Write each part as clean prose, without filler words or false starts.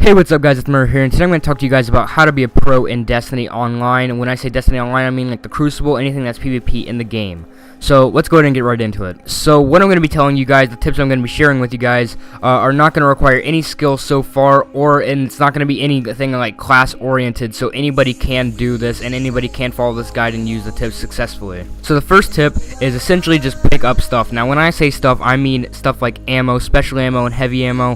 Hey, what's up guys, it's MurrDurrr here, and today I'm going to talk to you guys about how to be a pro in Destiny Online. And when I say Destiny Online, I mean like the Crucible, anything that's PvP in the game. So let's go ahead and get right into it. So what I'm going to be telling you guys, the tips I'm going to be sharing with you guys, are not going to require any skill so far, and it's not going to be anything like class oriented, so anybody can do this and anybody can follow this guide and use the tips successfully. So the first tip is essentially just pick up stuff. Now when I say stuff, I mean stuff like ammo, special ammo, and heavy ammo.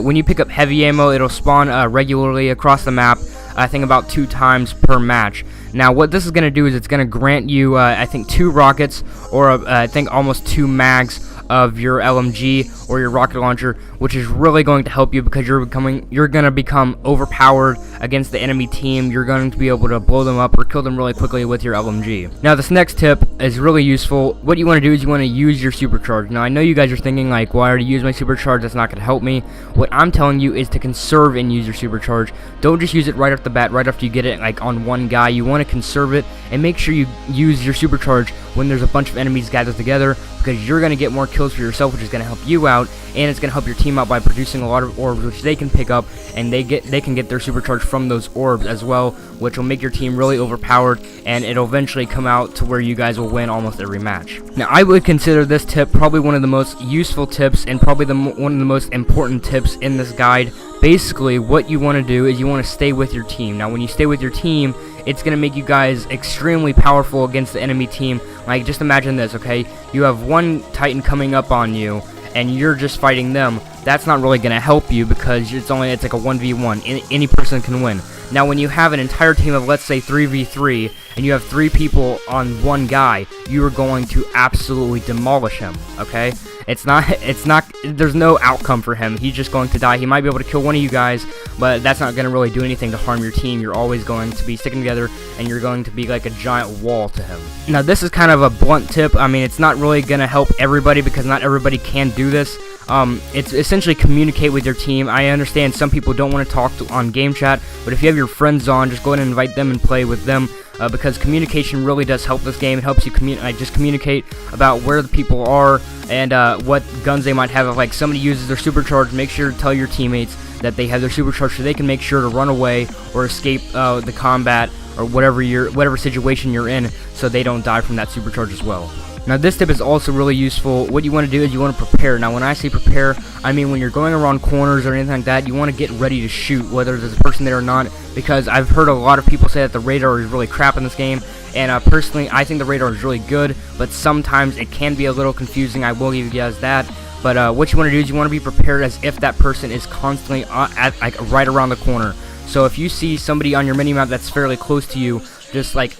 When you pick up heavy ammo, it'll spawn regularly across the map, I think about 2 times per match. Now what this is going to do is it's going to grant you I think 2 rockets, or I think almost 2 mags of your LMG or your rocket launcher, which is really going to help you because you're going to become overpowered against the enemy team. You're going to be able to blow them up or kill them really quickly with your LMG. Now this next tip is really useful. What you want to do is you want to use your supercharge. Now I know you guys are thinking like, well, I already used my supercharge, that's not going to help me. What I'm telling you is to conserve and use your supercharge. Don't just use it right off the bat, right after you get it like on one guy. You want to conserve it and make sure you use your supercharge when there's a bunch of enemies gathered together, because you're going to get more kills for yourself, which is going to help you out, and it's going to help your team out by producing a lot of orbs, which they can pick up, and they can get their supercharge from those orbs as well, which will make your team really overpowered, and it'll eventually come out to where you guys will win almost every match. Now I would consider this tip probably one of the most useful tips and probably one of the most important tips in this guide. Basically what you want to do is you want to stay with your team. Now when you stay with your team, it's going to make you guys extremely powerful against the enemy team. Like, just imagine this, okay? You have one Titan coming up on you, and you're just fighting them. That's not really going to help you because it's like a 1v1. Any person can win. Now, when you have an entire team of, let's say, 3v3, and you have 3 people on one guy, you are going to absolutely demolish him, okay? There's no outcome for him. He's just going to die. He might be able to kill one of you guys, but that's not going to really do anything to harm your team. You're always going to be sticking together, and you're going to be like a giant wall to him. Now, this is kind of a blunt tip. I mean, it's not really going to help everybody because not everybody can do this. It's essentially communicate with your team. I understand some people don't want to talk on game chat, but if you have your friends on, just go ahead and invite them and play with them. Because communication really does help this game. It helps you just communicate about where the people are and what guns they might have. If like somebody uses their supercharge, make sure to tell your teammates that they have their supercharge so they can make sure to run away or escape the combat or whatever situation you're in, so they don't die from that supercharge as well. Now this tip is also really useful. What you want to do is you want to prepare. Now when I say prepare, I mean when you're going around corners or anything like that, you want to get ready to shoot, whether there's a person there or not, because I've heard a lot of people say that the radar is really crap in this game, and personally I think the radar is really good, but sometimes it can be a little confusing. I will give you guys that. But what you want to do is you want to be prepared as if that person is constantly right around the corner. So if you see somebody on your minimap that's fairly close to you, just like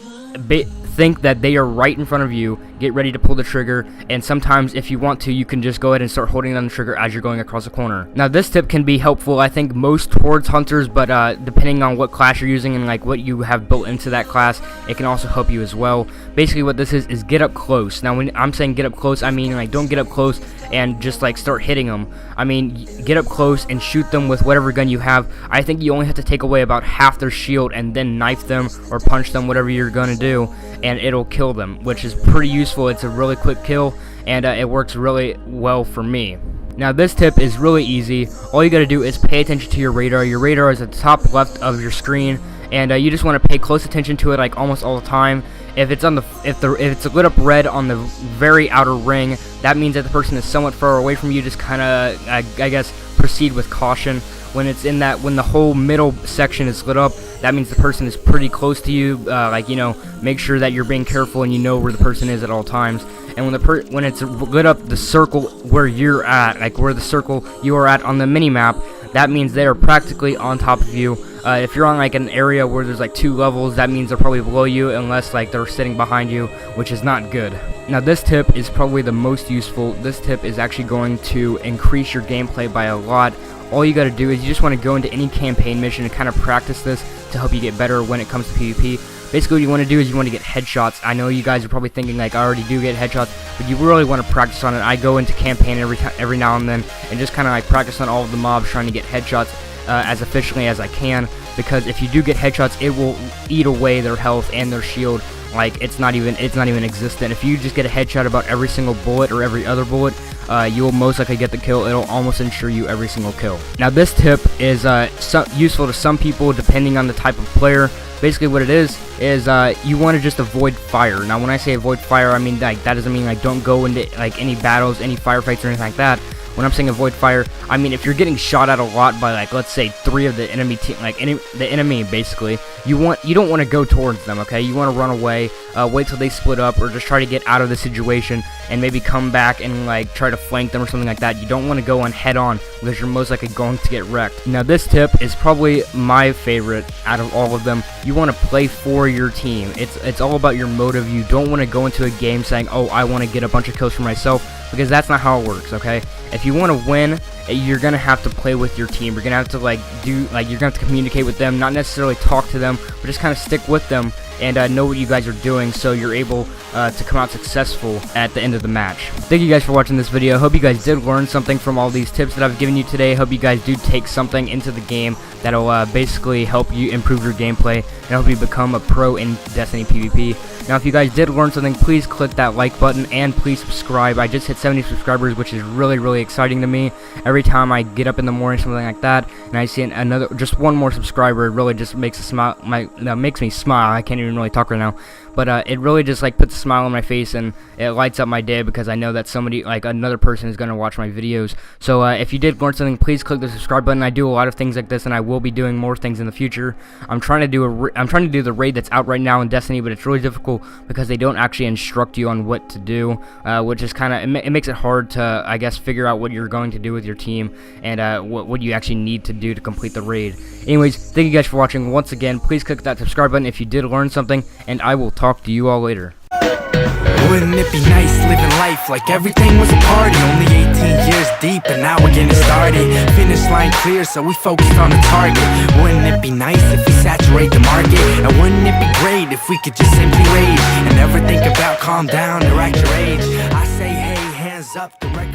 think that they are right in front of you, get ready to pull the trigger, and sometimes if you want to, you can just go ahead and start holding on the trigger as you're going across the corner. Now this tip can be helpful, I think, most towards hunters, but depending on what class you're using and like what you have built into that class, it can also help you as well. Basically what this is get up close. Now when I'm saying get up close, I mean like don't get up close and just like start hitting them. I mean get up close and shoot them with whatever gun you have. I think you only have to take away about half their shield and then knife them or punch them, whatever you're gonna do, and it'll kill them, which is pretty useful. It's a really quick kill, and it works really well for me. Now this tip is really easy. All you gotta do is pay attention to your radar. Your radar is at the top left of your screen, and you just want to pay close attention to it like almost all the time. If it's lit up red on the very outer ring, that means that the person is somewhat far away from you. Just kind of I guess proceed with caution. When the whole middle section is lit up, that means the person is pretty close to you. Make sure that you're being careful and you know where the person is at all times. And when it's lit up the circle where you're at, like where the circle you are at on the mini-map, that means they are practically on top of you. If you're on like an area where there's like 2 levels, that means they're probably below you unless like they're sitting behind you, which is not good. Now this tip is probably the most useful. This tip is actually going to increase your gameplay by a lot. All you gotta do is you just want to go into any campaign mission and kind of practice this to help you get better when it comes to PvP. Basically what you want to do is you want to get headshots. I know you guys are probably thinking like I already do get headshots, but you really want to practice on it. I go into campaign every now and then and just kind of like practice on all of the mobs, trying to get headshots as efficiently as I can, because if you do get headshots, it will eat away their health and their shield like it's not even existent. If you just get a headshot about every single bullet or every other bullet, you will most likely get the kill. It'll almost ensure you every single kill. Now this tip is useful to some people depending on the type of player. Basically what it is you want to just avoid fire. Now when I say avoid fire, I mean like that doesn't mean like don't go into like any battles, any firefights or anything like that. When I'm saying avoid fire, I mean if you're getting shot at a lot by like let's say 3 of the enemy team, like the enemy basically, you don't want to go towards them, okay? You want to run away, wait till they split up, or just try to get out of the situation and maybe come back and like try to flank them or something like that. You don't want to go on head on because you're most likely going to get wrecked. Now this tip is probably my favorite out of all of them. You want to play for your team. It's all about your motive. You don't want to go into a game saying, oh, I want to get a bunch of kills for myself, because that's not how it works, okay? If you want to win, you're gonna have to play with your team. You're gonna have to you're gonna have to communicate with them, not necessarily talk to them, but just kind of stick with them and know what you guys are doing, so you're able to come out successful at the end of the match. Thank you guys for watching this video. Hope you guys did learn something from all these tips that I've given you today. Hope you guys do take something into the game that'll basically help you improve your gameplay and help you become a pro in Destiny PvP. Now if you guys did learn something, please click that like button and please subscribe. I just hit 70 subscribers, which is really exciting to me. Every time I get up in the morning, something like that, and I see just one more subscriber, it really just makes makes me smile. I can't even really talk right now, but it really just like puts a smile on my face and it lights up my day, because I know that somebody, like another person, is gonna watch my videos. So if you did learn something, please click the subscribe button. I do a lot of things like this, and I will be doing more things in the future. I'm trying to do the raid that's out right now in Destiny, but it's really difficult because they don't actually instruct you on what to do, which is kind of, it makes it hard to, I guess, figure out what you're going to do with your team and what you actually need to do to complete the raid. Anyways, thank you guys for watching. Once again, please click that subscribe button if you did learn something, and I will talk to you all later. Wouldn't it be nice living life like everything was a party? Only 18 years deep and now we're getting started. Finish line clear, so we focused on the target. Wouldn't it be nice if we saturate the market? And wouldn't it be great if we could just simply rage and never think about calm down or act your age? I say hey, hands up, the record